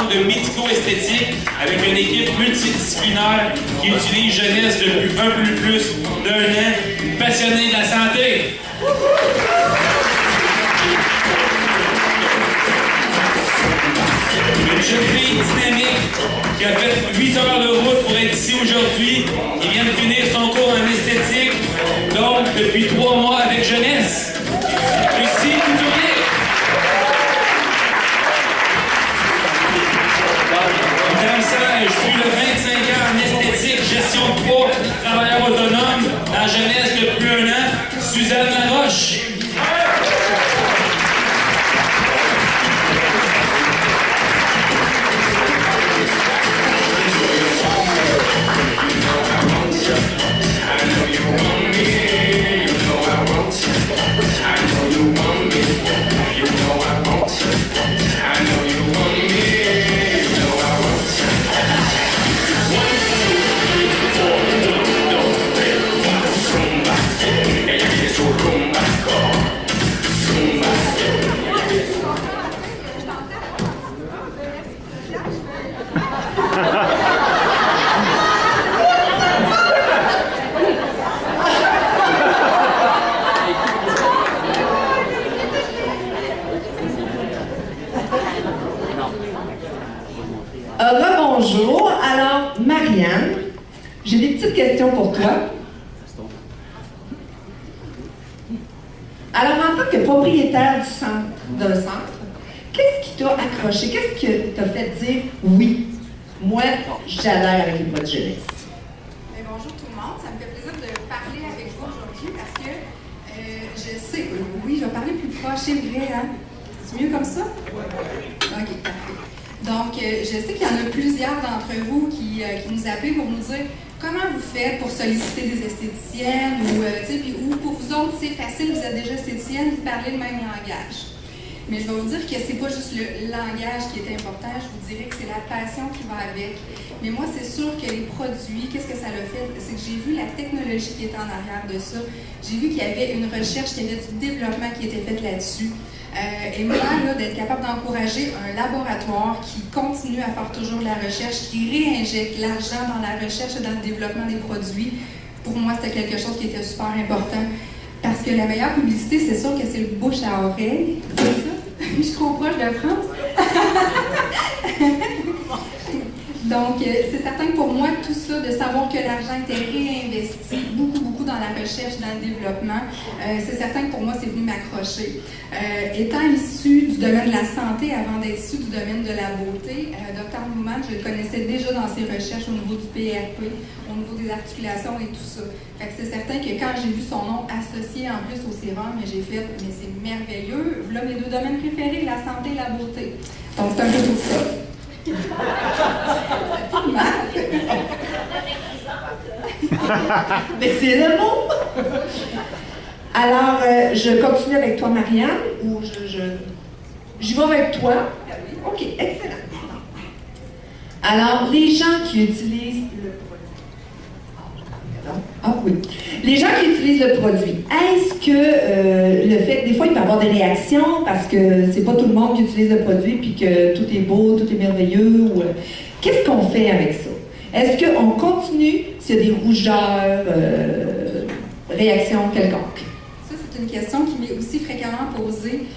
centre de médico-esthétique avec une équipe multidisciplinaire qui utilise Jeunesse depuis un peu plus d'1 an, passionnée de la santé. Une jeune fille dynamique qui a fait 8 heures de route pour être ici aujourd'hui, qui vient de finir son cours en esthétique, donc depuis 3 mois avec Jeunesse. Lucie Couturier. Madame Sage, plus de 25 ans en esthétique, gestion de poids, travailleur autonome, dans Jeunesse depuis 1 an, Suzanne Laroche. Rebonjour. Alors, Marianne, j'ai des petites questions pour toi. Alors, en tant que propriétaire d'un centre, qu'est-ce qui t'a accroché? Qu'est-ce qui t'a fait dire oui, moi, j'adhère avec les produits jeunesse? Bonjour tout le monde, ça me fait plaisir de parler avec vous aujourd'hui parce que je sais, oui, je vais parler plus proche, c'est vrai, hein? C'est mieux comme ça? Ok, parfait. Donc, je sais qu'il y en a plusieurs d'entre vous qui nous appellent pour nous dire comment vous faites pour solliciter des esthéticiennes ou pour vous autres, c'est facile, vous êtes déjà esthéticienne, vous parlez le même langage. Mais je vais vous dire que c'est pas juste le langage qui est important, je vous dirais que c'est la passion qui va avec. Mais moi, c'est sûr que les produits, qu'est-ce que ça l'a fait? C'est que j'ai vu la technologie qui était en arrière de ça. J'ai vu qu'il y avait une recherche, qu'il y avait du développement qui était fait là-dessus. Et moi, là, d'être capable d'encourager un laboratoire qui continue à faire toujours de la recherche, qui réinjecte l'argent dans la recherche et dans le développement des produits, pour moi, c'était quelque chose qui était super important. Parce que la meilleure publicité, c'est sûr que c'est le bouche à oreille. C'est ça? Je suis trop proche de France. Donc, c'est certain que pour moi, tout ça, de savoir que l'argent était réinvesti beaucoup dans la recherche, dans le développement, c'est certain que pour moi, c'est venu m'accrocher. Étant issue du domaine de la santé, avant d'être issue du domaine de la beauté, Dr Newman, je le connaissais déjà dans ses recherches au niveau du PRP, au niveau des articulations et tout ça. Fait que c'est certain que quand j'ai vu son nom associé en plus au sérum, j'ai fait, mais c'est merveilleux. Voilà mes 2 domaines préférés, la santé et la beauté. Donc, c'est un peu tout ça. Mais c'est le mot! Alors, je continue avec toi, Marianne, ou j'y vais avec toi? OK, excellent. Alors, les gens qui utilisent le produit. Ah oui. Les gens qui utilisent le produit, est-ce que le fait, des fois, il peut y avoir des réactions parce que c'est pas tout le monde qui utilise le produit puis que tout est beau, tout est merveilleux, ou qu'est-ce qu'on fait avec ça? Est-ce qu'on continue s'il y a des rougeurs, réactions quelconques? Ça, c'est une question qui m'est aussi fréquemment posée.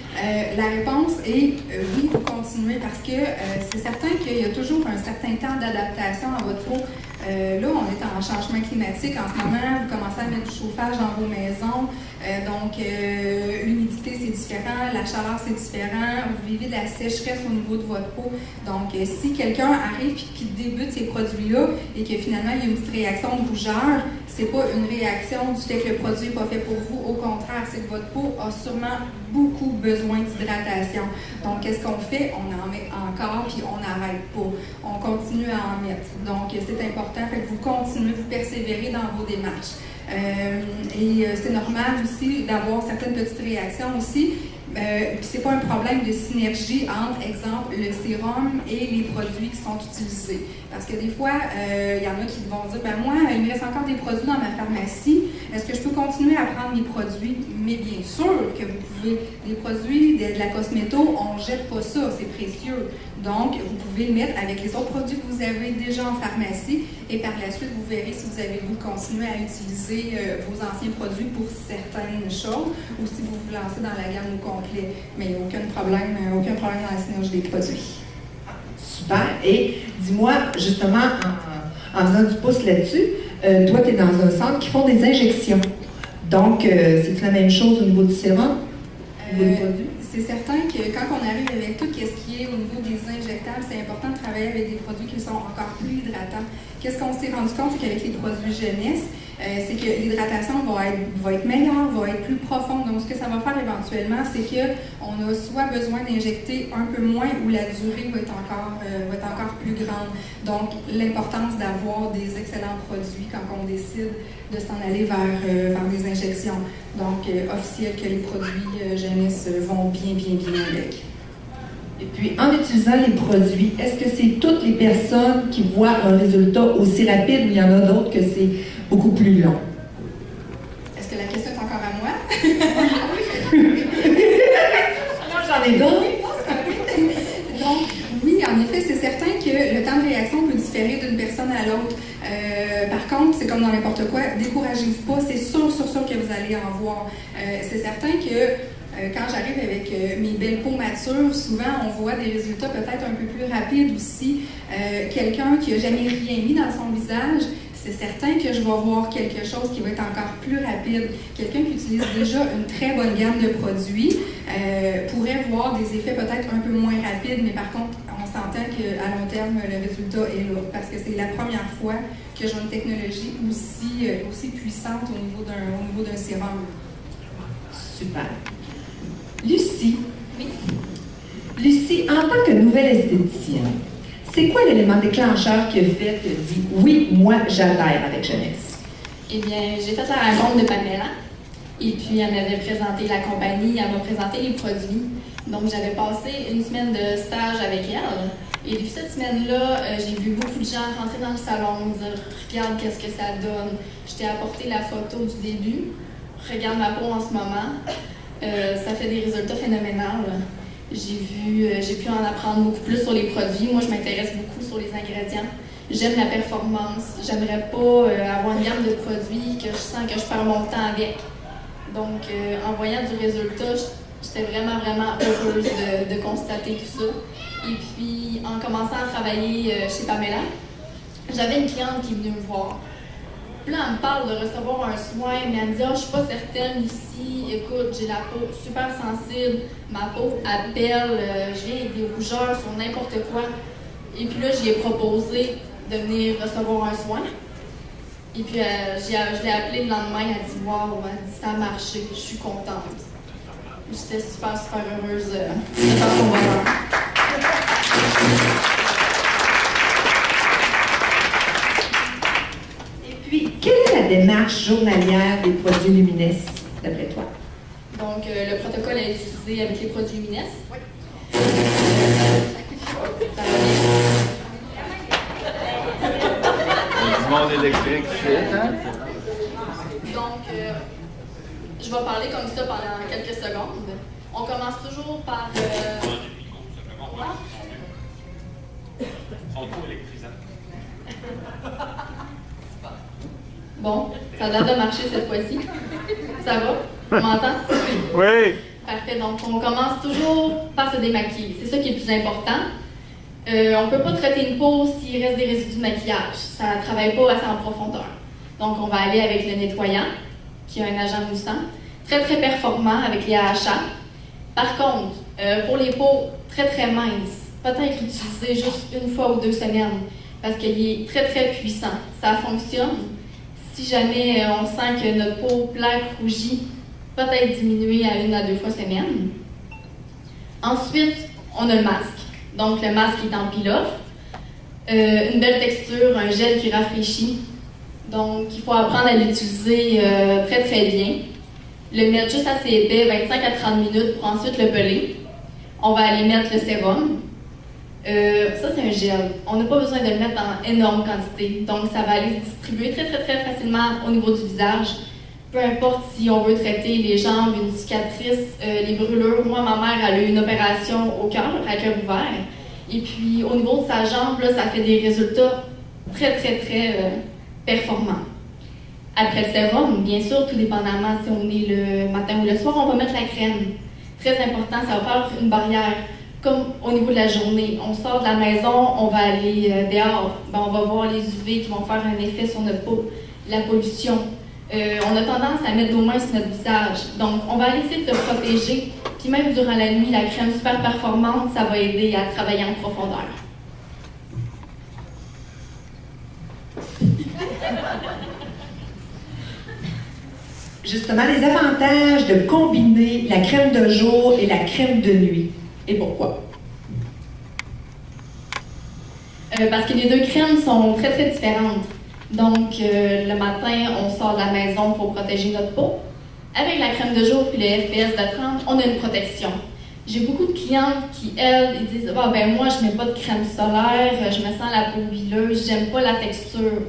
La réponse est oui, vous continuez parce que c'est certain qu'il y a toujours un certain temps d'adaptation à votre peau. Là, on est en changement climatique en ce moment. Vous commencez à mettre du chauffage dans vos maisons. Donc, l'humidité, c'est différent. La chaleur, c'est différent. Vous vivez de la sécheresse au niveau de votre peau. Donc, si quelqu'un arrive et qui débute ces produits-là et que finalement, il y a une petite réaction de rougeur, c'est pas une réaction du fait que le produit n'est pas fait pour vous. Au contraire, c'est que votre peau a sûrement beaucoup besoin d'hydratation. Donc, qu'est-ce qu'on fait? On en met encore, puis on n'arrête pas. On continue à en mettre. Donc, c'est important. Fait que vous continuez, vous persévérez dans vos démarches. Et c'est normal aussi d'avoir certaines petites réactions aussi. Puis c'est pas un problème de synergie entre, exemple, le sérum et les produits qui sont utilisés. Parce que des fois, il y en a qui vont dire, ben moi, il me reste encore des produits dans ma pharmacie. Est-ce que je peux continuer à prendre mes produits? Mais bien sûr que vous pouvez. Des produits, de la cosméto, on ne jette pas ça, c'est précieux. Donc, vous pouvez le mettre avec les autres produits que vous avez déjà en pharmacie et par la suite, vous verrez si vous avez voulu continuer à utiliser vos anciens produits pour certaines choses ou si vous vous lancez dans la gamme au complet. Mais il n'y a aucun problème dans la synergie des produits. Super. Et dis-moi, justement, en faisant du pouce là-dessus, toi, tu es dans un centre qui font des injections. Donc, c'est la même chose au niveau du sérum? Au niveau du produit? C'est certain que quand on arrive avec tout ce qui est au niveau des injectables, c'est important de travailler avec des produits qui sont encore plus hydratants. Qu'est-ce qu'on s'est rendu compte, c'est qu'avec les produits jeunesse, c'est que l'hydratation va être meilleure, va être plus profonde. Donc, ce que ça va faire éventuellement, c'est qu'on a soit besoin d'injecter un peu moins ou la durée va être encore plus grande. Donc, l'importance d'avoir des excellents produits quand on décide de s'en aller vers des injections. Donc, officiel que les produits jeunesse vont bien avec. Et puis, en utilisant les produits, est-ce que c'est toutes les personnes qui voient un résultat aussi rapide ou il y en a d'autres que c'est beaucoup plus long? Est-ce que la question est encore à moi? Moi, j'en ai d'autres. Donc, oui, en effet, c'est certain que le temps de réaction peut différer d'une personne à l'autre. Par contre, c'est comme dans n'importe quoi, découragez-vous pas, c'est sûr que vous allez en voir. C'est certain que quand j'arrive avec mes belles peaux matures, souvent on voit des résultats peut-être un peu plus rapides aussi. Quelqu'un qui n'a jamais rien mis dans son visage, c'est certain que je vais voir quelque chose qui va être encore plus rapide. Quelqu'un qui utilise déjà une très bonne gamme de produits pourrait voir des effets peut-être un peu moins rapides, mais par contre, on s'entend qu'à long terme, le résultat est là, parce que c'est la première fois que j'ai une technologie aussi puissante au niveau d'un sérum. Super. Lucie. Oui. Lucie, en tant que nouvelle esthéticienne, c'est quoi l'élément déclencheur qui a fait que tu dis « Oui, moi, j'adhère avec Jeunesse ». Eh bien, j'ai fait la rencontre de Pamela. Et puis, elle m'avait présenté la compagnie, elle m'a présenté les produits. Donc, j'avais passé une semaine de stage avec elle. Et depuis cette semaine-là, j'ai vu beaucoup de gens rentrer dans le salon, me dire « Regarde, qu'est-ce que ça donne. Je t'ai apporté la photo du début. Regarde ma peau en ce moment. Ça fait des résultats phénoménaux. J'ai pu en apprendre beaucoup plus sur les produits. Moi, je m'intéresse beaucoup sur les ingrédients. J'aime la performance. J'aimerais pas avoir une gamme de produits que je sens que je perds mon temps avec. Donc, en voyant du résultat, j'étais vraiment heureuse de constater tout ça. Et puis, en commençant à travailler chez Pamela, j'avais une cliente qui est venue me voir. Puis là, elle me parle de recevoir un soin, mais elle me dit « Ah, je suis pas certaine ici, écoute, j'ai la peau super sensible, ma peau appelle, je viens avec des rougeurs sur n'importe quoi. » Et puis là, j'y ai proposé de venir recevoir un soin. Et puis, je l'ai appelée le lendemain, elle a dit « Wow, ça a marché, je suis contente. » J'étais super heureuse de faire son bonheur. Puis, quelle est la démarche journalière des produits Lumines, d'après toi? Donc, le protocole est utilisé avec les produits Lumines. Oui. Ça va bien. Du monde électrique, hein? Donc, je vais parler comme ça pendant quelques secondes. On commence toujours par... Sont trop électrisants. Bon, ça a l'air de marcher cette fois-ci. Ça va? On m'entend? Oui! Parfait. Donc, on commence toujours par se démaquiller. C'est ça qui est le plus important. On ne peut pas traiter une peau s'il reste des résidus de maquillage. Ça ne travaille pas assez en profondeur. Donc, on va aller avec le nettoyant, qui a un agent moussant, très performant avec les AHA. Par contre, pour les peaux très minces, peut-être l'utiliser juste une fois ou 2 semaines, parce qu'il est très puissant. Ça fonctionne. Si jamais on sent que notre peau plaque, rougit, peut-être diminuer à 1 à 2 fois semaine. Ensuite, on a le masque. Donc, le masque est en peel-off. Une belle texture, un gel qui rafraîchit. Donc, il faut apprendre à l'utiliser très bien. Le mettre juste assez épais, 25 à 30 minutes pour ensuite le peler. On va aller mettre le sérum. Ça, c'est un gel. On n'a pas besoin de le mettre en énorme quantité. Donc, ça va aller se distribuer très facilement au niveau du visage. Peu importe si on veut traiter les jambes, une cicatrice, les brûlures. Moi, ma mère, elle a eu une opération au cœur, à cœur ouvert. Et puis, au niveau de sa jambe, là, ça fait des résultats très, très, très performants. Après le sérum, bien sûr, tout dépendamment si on est le matin ou le soir, on va mettre la crème. Très important, ça va faire une barrière. Comme au niveau de la journée, on sort de la maison, on va aller dehors, ben, on va voir les UV qui vont faire un effet sur notre peau, la pollution. On a tendance à mettre d'eau main sur notre visage. Donc, on va aller essayer de se protéger. Puis même durant la nuit, la crème super performante, ça va aider à travailler en profondeur. Justement, les avantages de combiner la crème de jour et la crème de nuit. Et pourquoi? Parce que les deux crèmes sont très, très différentes. Donc, le matin, on sort de la maison pour protéger notre peau. Avec la crème de jour puis le FPS de 30, on a une protection. J'ai beaucoup de clientes qui, elles, ils disent « Ah, ben moi, je mets pas de crème solaire, je me sens la peau huileuse, j'aime pas la texture. »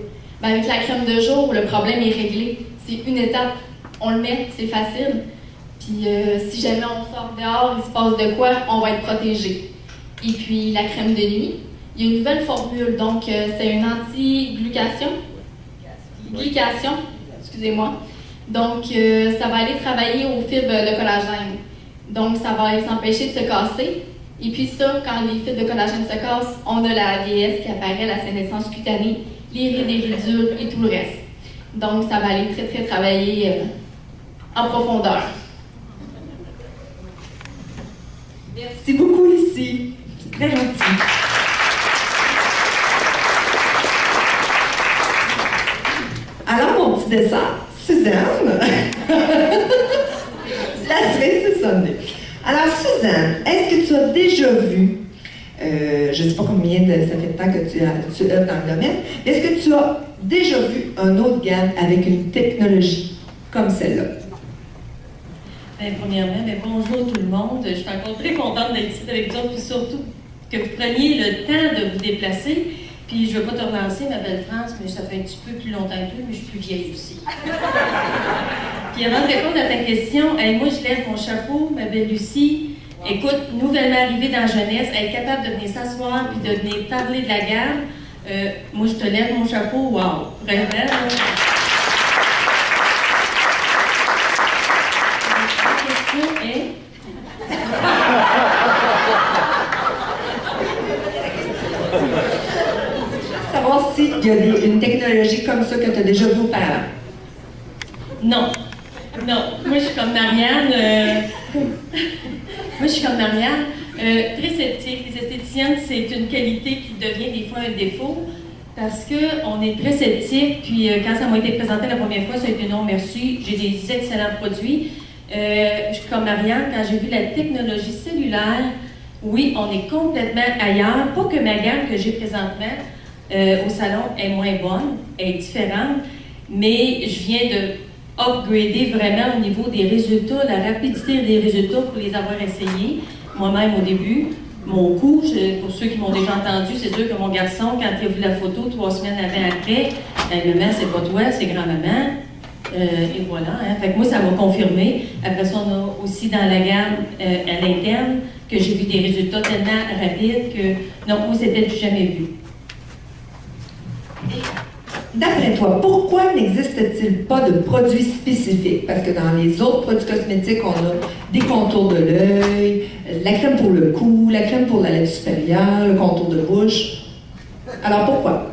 Ben, avec la crème de jour, le problème est réglé. C'est une étape. On le met, c'est facile. Puis si jamais on sort dehors, il se passe de quoi, on va être protégé. Et puis la crème de nuit, il y a une nouvelle formule, donc c'est une anti-glycation. Glycation, excusez-moi. Donc ça va aller travailler aux fibres de collagène. Donc ça va les empêcher de se casser. Et puis ça, quand les fibres de collagène se cassent, on a la vieillesse qui apparaît, la sénescence cutanée, les rides et ridules et tout le reste. Donc ça va aller très très travailler en profondeur. Merci beaucoup, Lucie. C'est très gentil. Alors, mon petit dessert, Suzanne. La cerise, c'est sonné. Alors, Suzanne, est-ce que tu as déjà vu, je ne sais pas combien ça fait de temps que tu œuvres dans le domaine, mais est-ce que tu as déjà vu un autre gamme avec une technologie comme celle-là? Bien, premièrement, bonjour tout le monde. Je suis encore très contente d'être ici avec vous autres, puis surtout que vous preniez le temps de vous déplacer. Puis je ne veux pas te relancer, ma belle France, mais ça fait un petit peu plus longtemps que toi, mais je suis plus vieille aussi. Puis avant de répondre à ta question, moi je lève mon chapeau, ma belle Lucie. Écoute, nouvellement arrivée dans la jeunesse, être capable de venir s'asseoir puis de venir parler de la gamme, moi je te lève mon chapeau, wow! Vraiment, là. Savoir s'il y a une technologie comme ça que tu as déjà vue auparavant. Non. Moi, je suis comme Marianne. Très sceptique. Les esthéticiennes, c'est une qualité qui devient des fois un défaut parce qu'on est très sceptique. Puis quand ça m'a été présenté la première fois, ça a été non merci. J'ai des excellents produits. Je suis comme Marianne, quand j'ai vu la technologie cellulaire, oui, on est complètement ailleurs. Pas que ma gamme que j'ai présentement au salon est moins bonne, est différente, mais je viens de upgrader vraiment au niveau des résultats, la rapidité des résultats pour les avoir essayés. Moi-même au début, mon coup, pour ceux qui m'ont déjà entendu, c'est sûr que mon garçon, quand il a vu la photo 3 semaines après, maman, c'est pas toi, c'est grand-maman. Et voilà, hein. Fait que moi, ça m'a confirmé. Après ça, on a aussi dans la gamme à l'interne que j'ai vu des résultats tellement rapides que, non, moi, c'était du jamais vu. D'après toi, pourquoi n'existe-t-il pas de produits spécifiques? Parce que dans les autres produits cosmétiques, on a des contours de l'œil, la crème pour le cou, la crème pour la lèvre supérieure, le contour de bouche. Alors, pourquoi?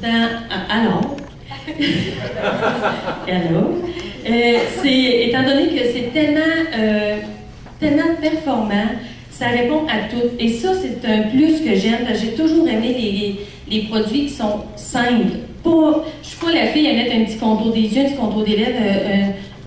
Alors, étant donné que c'est tellement performant, ça répond à tout. Et ça, c'est un plus que j'aime. J'ai toujours aimé les produits qui sont simples. Je ne suis pas la fille à mettre un petit contour des yeux, un petit contour des lèvres,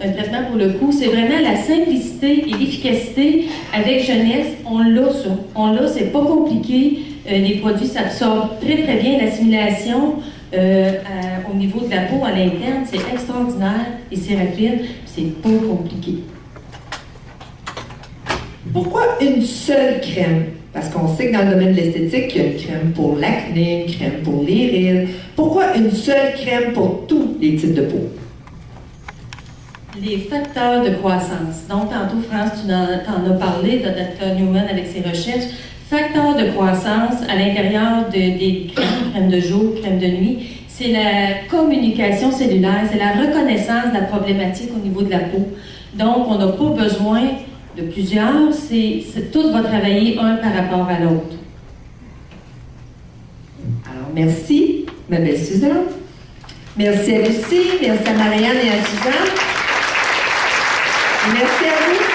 un traitement pour le cou. C'est vraiment la simplicité et l'efficacité. Avec Jeunesse, on l'a ça. On l'a, c'est pas compliqué. Les produits s'absorbent très, très bien. L'assimilation au niveau de la peau à l'interne, c'est extraordinaire et c'est rapide. C'est pas compliqué. Pourquoi une seule crème? Parce qu'on sait que dans le domaine de l'esthétique, il y a une crème pour l'acné, une crème pour les rides. Pourquoi une seule crème pour tous les types de peau? Les facteurs de croissance. Donc, tantôt, France, tu en as parlé de Dr. Newman avec ses recherches. facteur de croissance à l'intérieur des crèmes de jour, crèmes de nuit, c'est la communication cellulaire, c'est la reconnaissance de la problématique au niveau de la peau. Donc, on n'a pas besoin de plusieurs, tout va travailler un par rapport à l'autre. Alors, merci, ma belle Suzanne. Merci à Lucie, merci à Marianne et à Suzanne. Merci à vous.